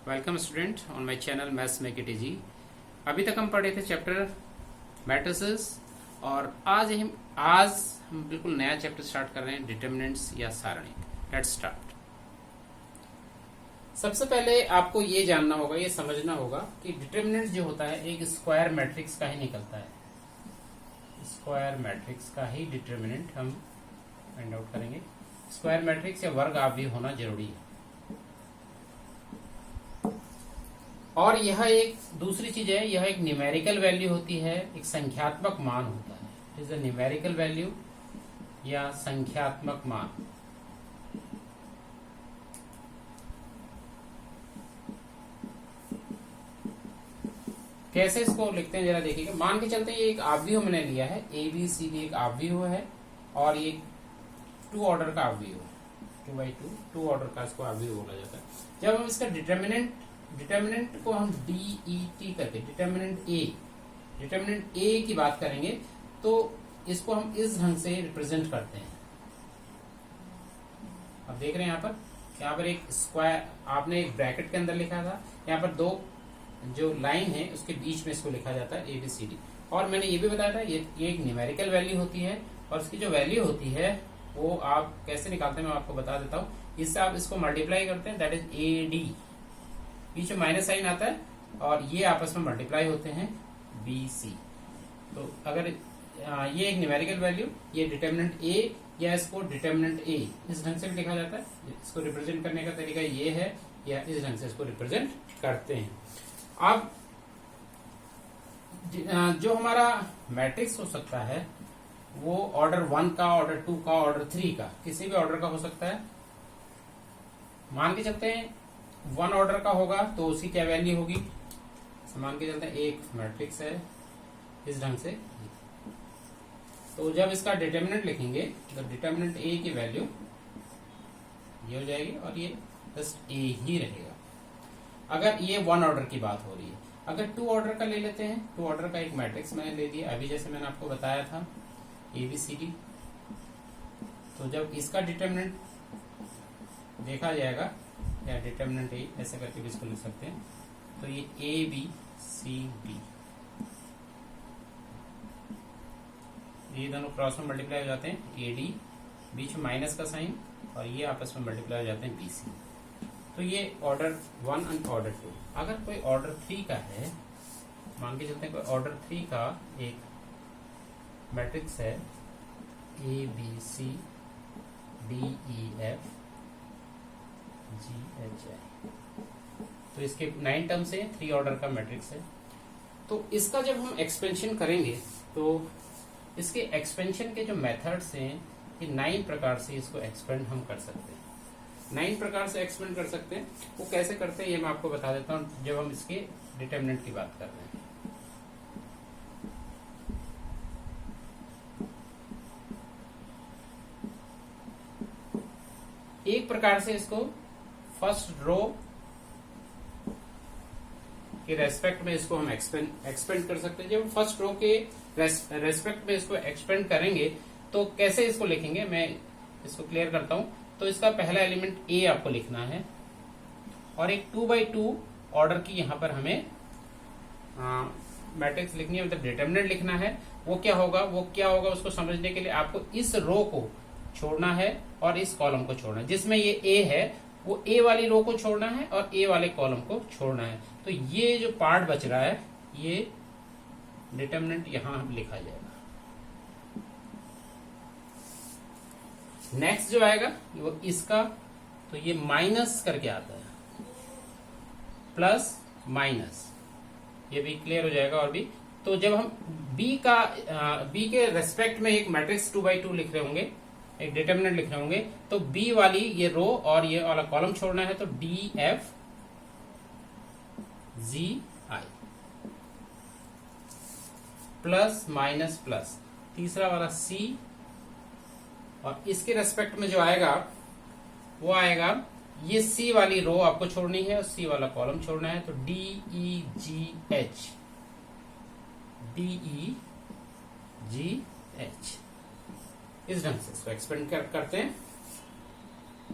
Welcome student on my channel maths make it easy. अभी तक हम पढ़े थे चैप्टर मैट्रिसेस और आज हम बिल्कुल नया चैप्टर स्टार्ट कर रहे हैं, डिटरमिनेंट्स या सारणी। Let's start. सबसे पहले आपको ये जानना होगा, ये समझना होगा कि डिटरमिनेंट जो होता है एक स्क्वायर मैट्रिक्स का ही निकलता है। स्क्वायर मैट्रिक्स का ही डिटरमिनेंट हम फाइंड आउट करेंगे। स्क्वायर मैट्रिक्स या वर्ग आव्यूह होना जरूरी है। और यह एक दूसरी चीज है, यह एक न्यूमेरिकल वैल्यू होती है, एक संख्यात्मक मान होता है। It is a numerical value या संख्यात्मक मान। कैसे इसको लिखते हैं जरा देखिएगा। मान के चलते हैं ये एक आव्यूह मैंने लिया है, ए बी सी डी एक आव्यूह है और ये 2 ऑर्डर का आव्यूह है, 2x2 2 ऑर्डर का इसको आव्यूह बोला जाता है। जब हम इसका डिटरमिनेंट को हम DET करके डिटरमिनेंट ए की बात करेंगे तो इसको हम इस ढंग से रिप्रेजेंट करते हैं। अब देख रहे हैं यहाँ पर एक स्क्वायर आपने एक ब्रैकेट के अंदर लिखा था, यहाँ पर 2 जो लाइन है उसके बीच में इसको लिखा जाता है ABCD। और मैंने ये भी बताया था ये एक न्यूमेरिकल वैल्यू होती है और इसकी जो वैल्यू होती है वो आप कैसे निकालते हैं मैं आपको बता देता हूँ। इससे आप इसको मल्टीप्लाई करते हैं, दैट इज AD, बीच में माइनस साइन आता है और ये आपस में मल्टीप्लाई होते हैं BC। तो अगर ये एक न्यूमेरिकल वैल्यू, ये डिटरमिनेंट A या इसको डिटरमिनेंट A इस ढंग से भी लिखा जाता है। इसको रिप्रेजेंट करने का तरीका ये है या इस ढंग से इसको रिप्रेजेंट करते हैं। अब जो हमारा मैट्रिक्स हो सकता है वो ऑर्डर 1 का, ऑर्डर 2 का, ऑर्डर 3 का, किसी भी ऑर्डर का हो सकता है। मान के चलते हैं 1 ऑर्डर का होगा तो उसकी क्या वैल्यू होगी। मान के चलते हैं एक मैट्रिक्स है इस ढंग से, तो जब इसका डिटरमिनेंट लिखेंगे तो डिटरमिनेंट ए की वैल्यू ये हो जाएगी और ये जस्ट ए ही रहेगा। अगर ये 1 ऑर्डर की बात हो रही है, अगर 2 ऑर्डर का ले लेते हैं, 2 ऑर्डर का एक मैट्रिक्स मैंने ले लिया अभी जैसे मैंने आपको बताया था ABCD, तो जब इसका डिटरमिनेंट देखा जाएगा या डिटरमिनेंट ए ऐसे करके भी इसको लिख सकते हैं, तो ये ABCD ये दोनों क्रॉस में मल्टीप्लाई हो जाते हैं, AD बीच में माइनस का साइन और ये आपस में मल्टीप्लाई हो जाते हैं BC। तो ये ऑर्डर 1 एंड ऑर्डर 2। अगर कोई ऑर्डर 3 का है, मान के चलते हैं कोई ऑर्डर 3 का एक मैट्रिक्स है ABCDEF GHI, तो इसके 9 टर्म्स है, 3 ऑर्डर का मैट्रिक्स है। तो इसका जब हम एक्सपेंशन करेंगे तो इसके एक्सपेंशन के जो मेथड्स हैं ये 9 प्रकार से इसको एक्सपेंड हम कर सकते हैं। 9 प्रकार से एक्सपेंड कर सकते हैं। वो कैसे करते हैं ये मैं आपको बता देता हूँ जब हम इसके डिटरमिनेंट की बात कर रहे हैं। एक प्रकार से इसको फर्स्ट रो के रेस्पेक्ट में इसको हम एक्सपेंड कर सकते हैं। जब फर्स्ट रो के रेस्पेक्ट में इसको एक्सपेंड करेंगे तो कैसे इसको लिखेंगे मैं इसको क्लियर करता हूं। तो इसका पहला एलिमेंट A आपको लिखना है और एक 2x2 ऑर्डर की यहां पर हमें मैट्रिक्स लिखनी है, मतलब डिटरमिनेंट लिखना है। वो क्या होगा उसको समझने के लिए आपको इस रो को छोड़ना है और इस कॉलम को छोड़ना है। जिसमें ये A है वो A वाली रो को छोड़ना है और A वाले कॉलम को छोड़ना है। तो ये जो पार्ट बच रहा है ये डिटरमिनेंट यहां लिखा जाएगा। नेक्स्ट जो आएगा वो इसका, तो ये माइनस करके आता है, प्लस माइनस, ये भी क्लियर हो जाएगा। और भी तो जब हम B के रेस्पेक्ट में एक मैट्रिक्स 2x2 लिख रहे होंगे, एक डिटरमिनेंट लिख रहे होंगे, तो B वाली ये रो और ये वाला कॉलम छोड़ना है, तो DFGI प्लस माइनस प्लस, तीसरा वाला C, और इसके रेस्पेक्ट में जो आएगा वो आएगा ये C वाली रो आपको छोड़नी है और C वाला कॉलम छोड़ना है, तो DEGH इस ढंग से इसको एक्सपेंड करते हैं।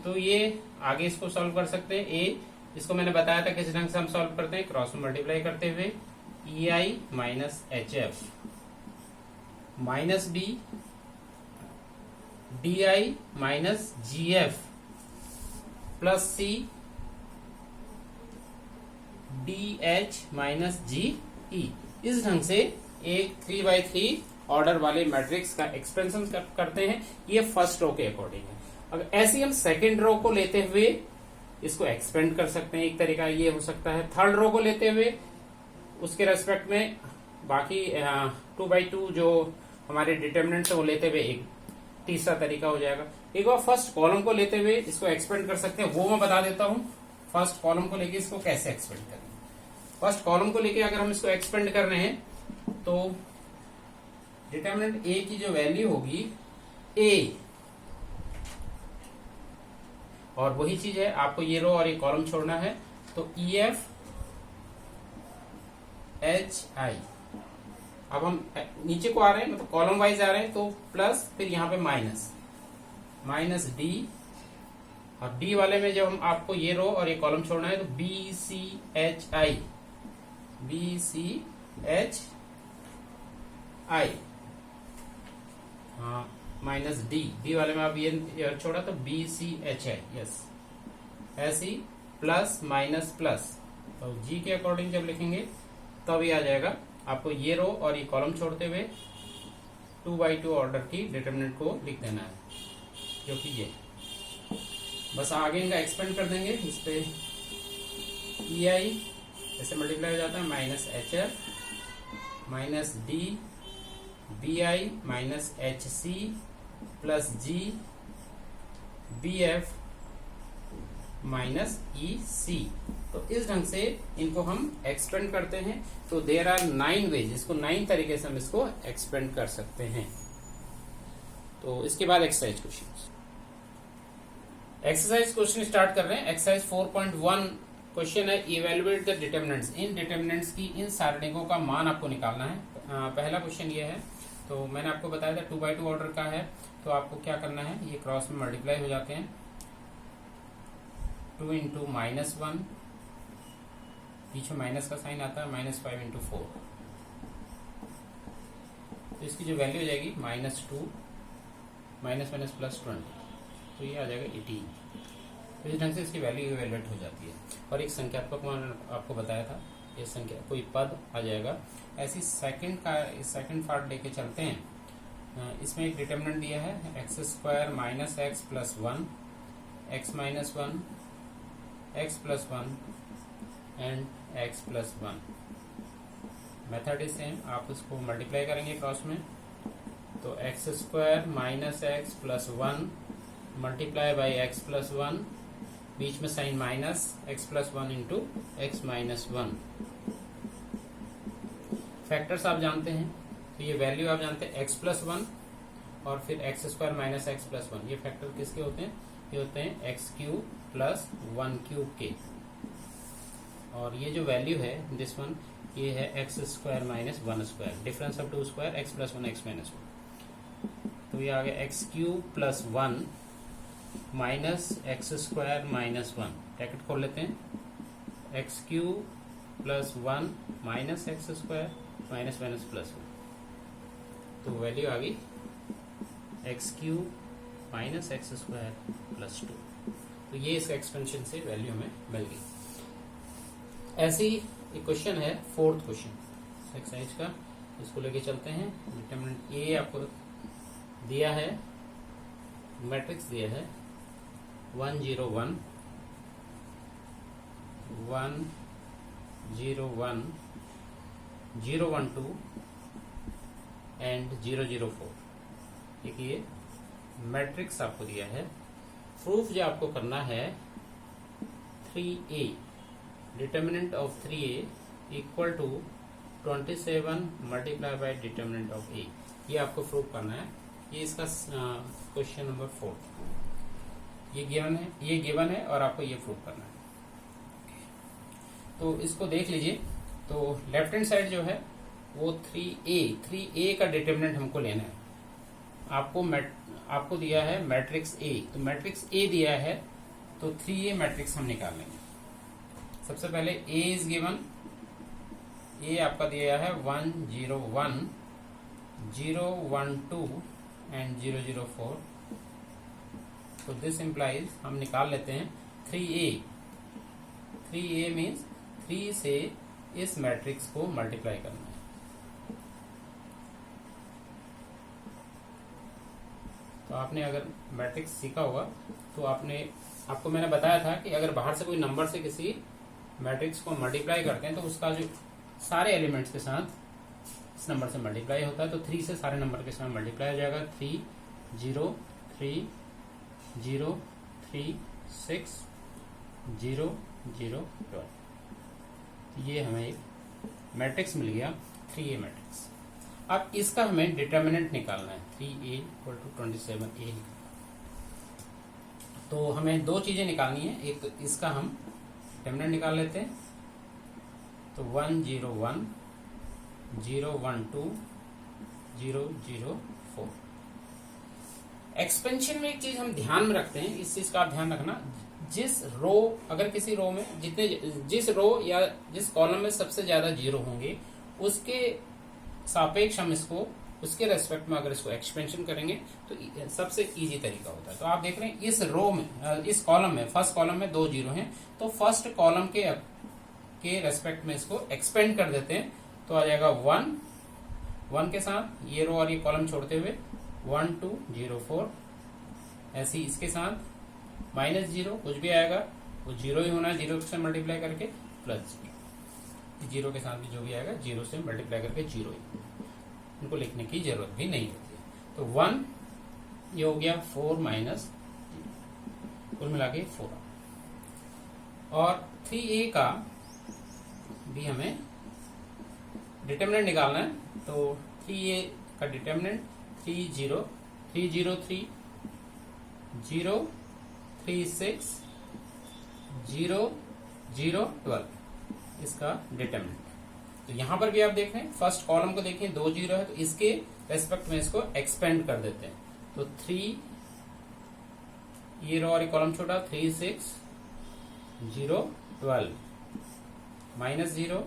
तो ये आगे इसको सॉल्व कर सकते हैं। इसको मैंने बताया था किस ढंग से हम सॉल्व करते हैं, क्रॉस में मल्टीप्लाई करते हुए EI minus HF minus B DI minus GF plus C DH minus GE। इस ढंग से एक 3x3 ऑर्डर वाले मैट्रिक्स का एक्सपेंशन करते हैं। ये फर्स्ट रो के अकॉर्डिंग है। अब ऐसे हम सेकेंड रो को लेते हुए इसको एक्सपेंड कर सकते हैं। एक तरीका ये हो सकता है। थर्ड रो को लेते हुए उसके रेस्पेक्ट में बाकी 2x2 जो हमारे डिटर्मिनेंट्स है वो लेते हुए एक तीसरा तरीका हो जाएगा। एक बार फर्स्ट कॉलम को लेते हुए इसको एक्सपेंड कर सकते हैं, वो मैं बता देता हूं। फर्स्ट कॉलम को लेके इसको कैसे एक्सपेंड करेंगे। फर्स्ट कॉलम को लेके अगर हम इसको एक्सपेंड कर रहे हैं तो डिटर्मिनेंट ए की जो वैल्यू होगी ए, और वही चीज है आपको ये रो और ये कॉलम छोड़ना है, तो EF HI। अब हम नीचे को आ रहे हैं, मतलब कॉलम वाइज आ रहे हैं, तो प्लस फिर यहां पे माइनस D, और D वाले में जब हम आपको ये रो और ये कॉलम छोड़ना है तो BCHI हाँ माइनस D वाले में आप ये छोड़ा तो BCHI, यस ऐसी प्लस माइनस प्लस। तो G के अकॉर्डिंग जब लिखेंगे तब ये आ जाएगा। आपको ये रो और ये कॉलम छोड़ते हुए 2x2 ऑर्डर की डिटरमिनेंट को लिख देना है, जो कि ये बस आगे इनका एक्सपेंड कर देंगे। इस पे EI ऐसे मल्टीप्लाई हो जाता है minus HF minus D BI minus HC plus G BF minus EC। तो इस ढंग से इनको हम एक्सपेंड करते हैं। तो देयर आर 9 वेज, इसको 9 तरीके से हम इसको एक्सपेंड कर सकते हैं। तो इसके बाद एक्सरसाइज क्वेश्चन स्टार्ट कर रहे हैं। एक्सरसाइज 4.1 क्वेश्चन है, evaluate the determinants. In determinants की इन सारणिकों का मान आपको निकालना है। पहला क्वेश्चन ये है। तो मैंने आपको बताया था 2x2 ऑर्डर का है, तो आपको क्या करना है, ये क्रॉस में मल्टीप्लाई हो जाते हैं। 2 इंटू माइनस 1, पीछे माइनस का साइन आता है, माइनस 5 इंटू 4। तो इसकी जो वैल्यू हो जाएगी -2 माइनस माइनस प्लस 20, तो ये आ जाएगा 18। तो इस ढंग से इसकी वैल्यू इवेलुएट हो जाती है। और एक संख्यात्मक मान आपको बताया था, ये संख्या कोई पद आ जाएगा। ऐसी सेकंड पार्ट लेके चलते हैं। इसमें एक डिटरमिनेंट दिया है x² minus x plus 1, x minus 1, x plus 1 and x plus 1। Method is same, आप इसको मल्टीप्लाई करेंगे क्रॉस में, तो x² minus x plus 1 multiply by x plus 1, बीच में sign minus, x plus 1 into x minus 1। Factors आप जानते हैं, तो ये वैल्यू आप जानते हैं x प्लस 1 और फिर x² माइनस x प्लस 1। ये फैक्टर किसके होते हैं, ये होते हैं x³ प्लस 1³ के। और ये जो वैल्यू है दिस वन, ये है x² minus 1², difference of 2² x plus 1 x minus 1। तो ये आ गया x³ plus 1 minus x² minus 1, bracket खोल लेते हैं, x³ plus 1 minus x² minus minus plus 1। तो वैल्यू आ गई x³ माइनस x² प्लस 2। तो ये इसका एक्सपेंशन से वैल्यू हमें मिल गई। ऐसी एक क्वेश्चन है, 4th क्वेश्चन एक्सरसाइज का, इसको लेके चलते हैं। डिटरमिनेंट ए आपको दिया है, मैट्रिक्स दिया है 1 0 1 1 0 1 0 1 2 एंड 0 0 4। देखिए मैट्रिक्स आपको दिया है। प्रूफ जो आपको करना है 3a, determinant of 3a equal to 27 multiply by determinant of a, ये आपको प्रूफ करना है। ये इसका क्वेश्चन नंबर 4 ये गिवन है और आपको ये प्रूफ करना है। तो इसको देख लीजिए। तो लेफ्ट हैंड साइड जो है वो 3a का डिटर्मिनेंट हमको लेना है। आपको दिया है मैट्रिक्स A, तो मैट्रिक्स A दिया है तो 3a मैट्रिक्स हम निकाल लेंगे। सबसे पहले ए इज गिवन, ए आपका दिया है 1 0 1 0 1 2 एंड 0 0 4। तो दिस इंप्लाइज हम निकाल लेते हैं 3a। 3a मीन्स 3 से इस मैट्रिक्स को मल्टीप्लाई करना है। तो आपने अगर मैट्रिक्स सीखा होगा तो आपको मैंने बताया था कि अगर बाहर से कोई नंबर से किसी मैट्रिक्स को मल्टीप्लाई करते हैं तो उसका जो सारे एलिमेंट्स के साथ इस नंबर से मल्टीप्लाई होता है। तो 3 से सारे नंबर के साथ मल्टीप्लाई हो जाएगा। 3 0 3 0 3 6 0 0 12। ये हमें एक मैट्रिक्स मिल गया 3a मैट्रिक्स। अब इसका हमें डिटर्मिनेंट निकालना है। 3a = 27a। तो हमें दो चीजें निकालनी है, एक तो इसका हम डिटर्मिनेंट निकाल लेते हैं। तो 1 0 1 0 1 2 0 0 4। एक्सपेंशन में एक चीज हम ध्यान में रखते हैं, इस चीज का आप ध्यान रखना, जिस रो अगर किसी रो में जिस रो या जिस कॉलम में सबसे ज्यादा जीरो होंगे उसके सापेक्ष हम इसको उसके रेस्पेक्ट में अगर इसको एक्सपेंशन करेंगे तो सबसे इजी तरीका होता है। तो आप देख रहे हैं इस रो में, इस कॉलम में, फर्स्ट कॉलम में 2 जीरो हैं, तो फर्स्ट कॉलम के रेस्पेक्ट में इसको एक्सपेंड कर देते हैं। तो आ जाएगा 1 के साथ ये रो और ये कॉलम छोड़ते हुए 1 2 0 4। ऐसे ही इसके साथ -0 कुछ भी आएगा वो जीरो ही होना है, जीरो से मल्टीप्लाई करके +0। जीरो के साथ भी जो भी आएगा जीरो से मल्टीप्लाई करके जीरो ही, इनको लिखने की जरूरत भी नहीं होती है। तो 1 ये हो गया 4 माइनस, कुल मिला के 4। और 3a का भी हमें डिटर्मिनेंट निकालना है। तो 3a का डिटर्मिनेंट 3 0 3 0 3 0 3 6 0 0 12 इसका डिटर्मिनेंट। तो यहां पर भी आप देख रहे हैं फर्स्ट कॉलम को देखें 2 जीरो है, तो इसके रेस्पेक्ट में इसको एक्सपेंड कर देते हैं। तो 3 ये रो और ये कॉलम छोटा 3 6 0 12 -0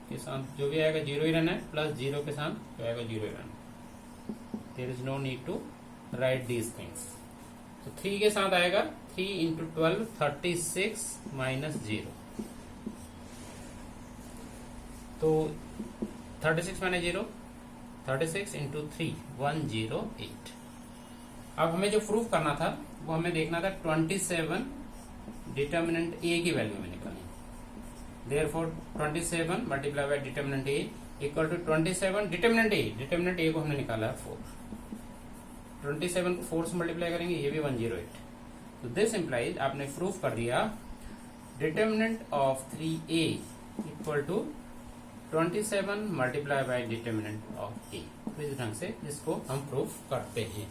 के साथ जो भी आएगा जीरो ही रहना है, +0 के साथ जो आएगा जीरो ही रहना। There is no need to write these things. तो 3 के साथ आएगा 3 × 12 36 -0। तो 36 - 0 36 × 3 108। अब हमें जो प्रूफ करना था वो हमें देखना था 27 डिटर्मिनेंट a की वैल्यू में निकालनी। Therefore 27 multiply by determinant a equal to 27 determinant a को हमने निकाला है 4। 27 को 4 से मल्टीप्लाई करेंगे, ये भी 108। तो दिस इंप्लाइज आपने प्रूफ कर दिया determinant of 3a equal to 27 multiply by determinant of a। तो इस ढंग से इसको हम प्रूफ करते हैं।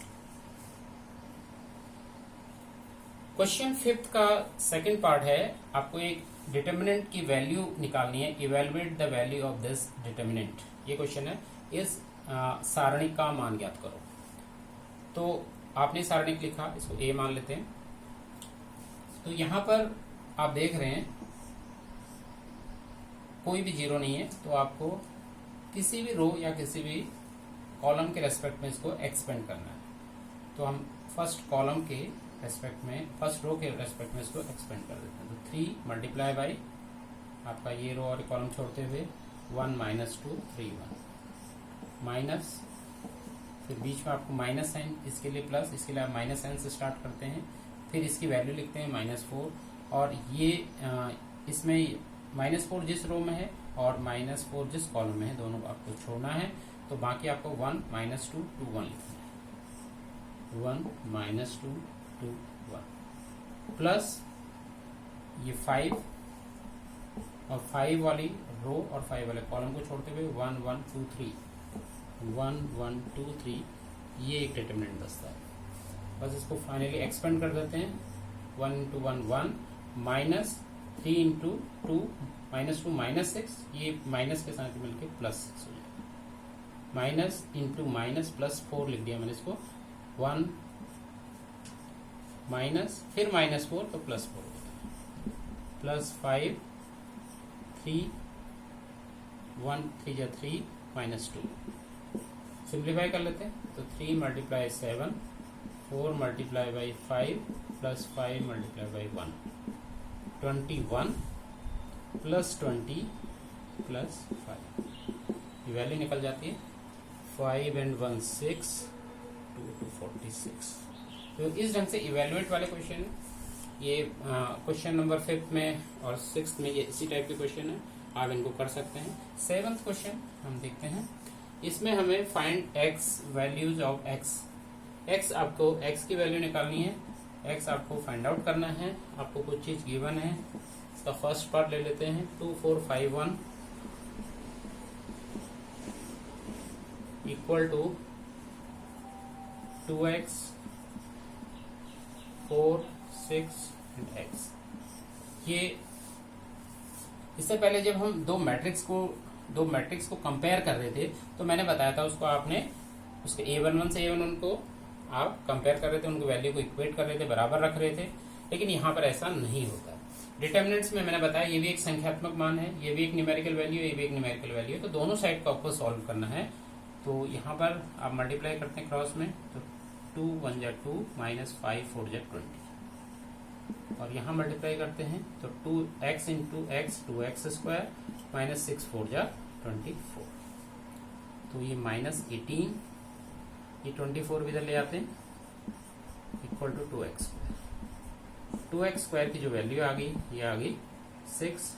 क्वेश्चन 5 का सेकंड पार्ट है, आपको एक डिटर्मिनेंट की वैल्यू निकालनी है। Evaluate the value of this determinant, ये क्वेश्चन है। इस सारणी का मान ज्ञात करो। तो आपने सारणी लिखा, इसको a मान लेते हैं। तो यहां पर आप देख रहे हैं कोई भी जीरो नहीं है, तो आपको किसी भी रो या किसी भी कॉलम के रेस्पेक्ट में इसको एक्सपेंड करना है। तो हम फर्स्ट कॉलम के रेस्पेक्ट में, फर्स्ट रो के रेस्पेक्ट में इसको एक्सपेंड कर देते हैं। तो 3 मल्टीप्लाई बाई आपका ये रो और कॉलम छोड़ते हुए 1 -2 3 1 माइनस, फिर बीच में आपको माइनस साइन, इसके लिए प्लस, इसके लिए आप माइनस साइन से स्टार्ट करते हैं, फिर इसकी वैल्यू लिखते हैं -4। और ये इसमें -4 जिस रो में है और -4 जिस कॉलम में है, दोनों आपको छोड़ना है। तो बाकी आपको 1 -2 2 1 लिखना है। 1 -2 2 1 प्लस ये 5 और 5 वाली रो और 5 वाले कॉलम को छोड़ते हुए 1 1 2 3 1 1 2 3 ये एक डिटर्मिनेंट बचता है। बस इसको फाइनली एक्सपेंड कर देते हैं। 1 × 1 1 माइनस 3 × 2 -2 -6, ये माइनस के साथ मिलके +6 हो जाएगा। माइनस इंटू माइनस +4 लिख दिया मैंने इसको। 1 माइनस फिर -4 तो +4 हो जाएगा। +5 3, 1 3 जा 3 -2। सिंप्लीफाई कर लेते हैं तो 3 multiply 7, 4 multiply by 5 plus 5 multiply by 1, 21 plus 20 plus 5, ये वैल्यू निकल जाती है 5 and 1 6, 2 to 46। तो इस ढंग से इवेल्युएट वाले क्वेश्चन, ये क्वेश्चन नंबर 5 में और 6 में ये इसी टाइप के क्वेश्चन है, आप इनको कर सकते हैं। 7th क्वेश्चन हम देखते हैं, इसमें हमें find x values of x। x आपको x की वैल्यू निकालनी है, x आपको फाइंड आउट करना है, आपको कुछ चीज गिवन है। इसका फर्स्ट पार्ट ले लेते हैं 2 4 5 1 equal to 2x 4 6 and x। ये इससे पहले जब हम दो मैट्रिक्स को कंपेयर कर रहे थे तो मैंने बताया था उसको, आपने उसके a11 से a11 को आप कंपेयर कर रहे थे, उनको वैल्यू को इक्वेट कर रहे थे, बराबर रख रहे थे। लेकिन यहाँ पर ऐसा नहीं होता। डिटर्मिनेंट्स में मैंने बताया ये भी एक संख्यात्मक मान है, ये भी एक न्यूमेरिकल वैल्यू है, ये भी एक न्यूमेरिकल वैल्यू है, तो दोनों साइड को आपको सॉल्व करना है। तो यहाँ पर आप मल्टीप्लाई करते हैं क्रॉस में, तो 2 1 जा 2 -5 4 जा 20, और यहाँ मल्टीप्लाई करते हैं तो 2x into x 2x square -6 4 जा 24, तो ये -18, ये 24 इधर ले आते हैं equal to 2x square. 2x square की जो वैल्यू आ गई ये आ गई 6।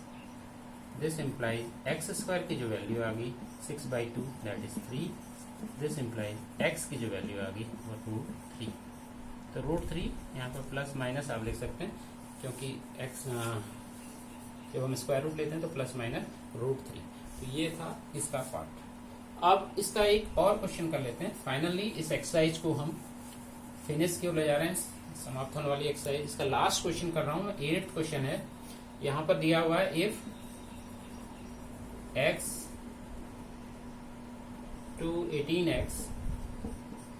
दिस इम्प्लाइज एक्स स्क्वायर की जो वैल्यू आ गई 6/2 that is 3। This implies x की जो वैल्यू आ गई वो √3। तो √3 यहाँ पर प्लस माइनस आप लिख सकते हैं, क्योंकि x जब हम स्क्वायर रूट लेते हैं तो प्लस माइनस √3। तो ये था इसका पार्ट। अब इसका एक और क्वेश्चन कर लेते हैं। फाइनली इस एक्सरसाइज को हम फिनिश की ओर ले जा रहे हैं, समाप्त होने वाली एक्सरसाइज। इसका लास्ट क्वेश्चन कर रहा हूं मैं, 8th क्वेश्चन है। यहां पर दिया हुआ है इफ x to 18x,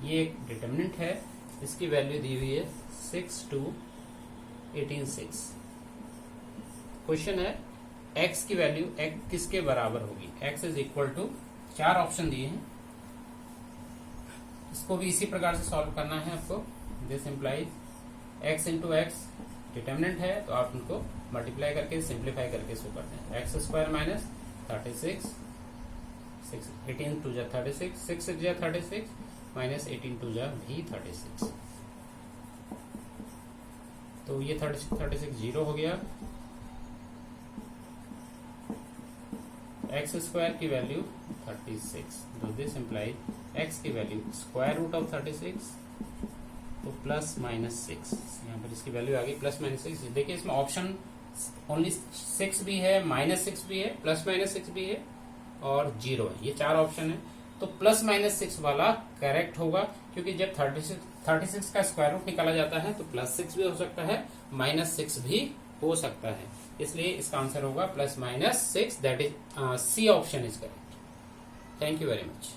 ये एक डिटर्मिनेंट है, इसकी वैल्यू दी हुई है 6 to 18 6। क्वेश्चन है x की वैल्यू x किसके बराबर होगी। x is equal to, 4 option दिए हैं, इसको भी इसी प्रकार से सॉल्व करना है आपको। This implies x into x determinant है, तो आप उनको मल्टीप्लाई करके सिंप्लीफाई करके इसको करते हैं। एक्स स्क्वायर माइनस 36, 18 2 जा 36, 6 6 जा 36 माइनस 18 2 जा भी 36, तो ये 36 जीरो हो गया। एक्स स्क्वायर की वैल्यू 36, तो दिस इम्प्लाइज एक्स की वैल्यू स्क्वायर रूट ऑफ 36, तो प्लस माइनस 6, यहाँ पर इसकी वैल्यू आ गई प्लस माइनस 6। देखिए इसमें ऑप्शन ओनली 6 भी है, -6 भी है, प्लस माइनस 6 भी है और 0 है, ये 4 ऑप्शन है। तो प्लस माइनस 6 वाला करेक्ट होगा, क्योंकि जब 36 का स्क्वायर रूट निकाला जाता है तो +6 भी हो सकता है, -6 भी हो सकता है, इसलिए इसका आंसर होगा +-6, that is C option is correct. Thank you very much.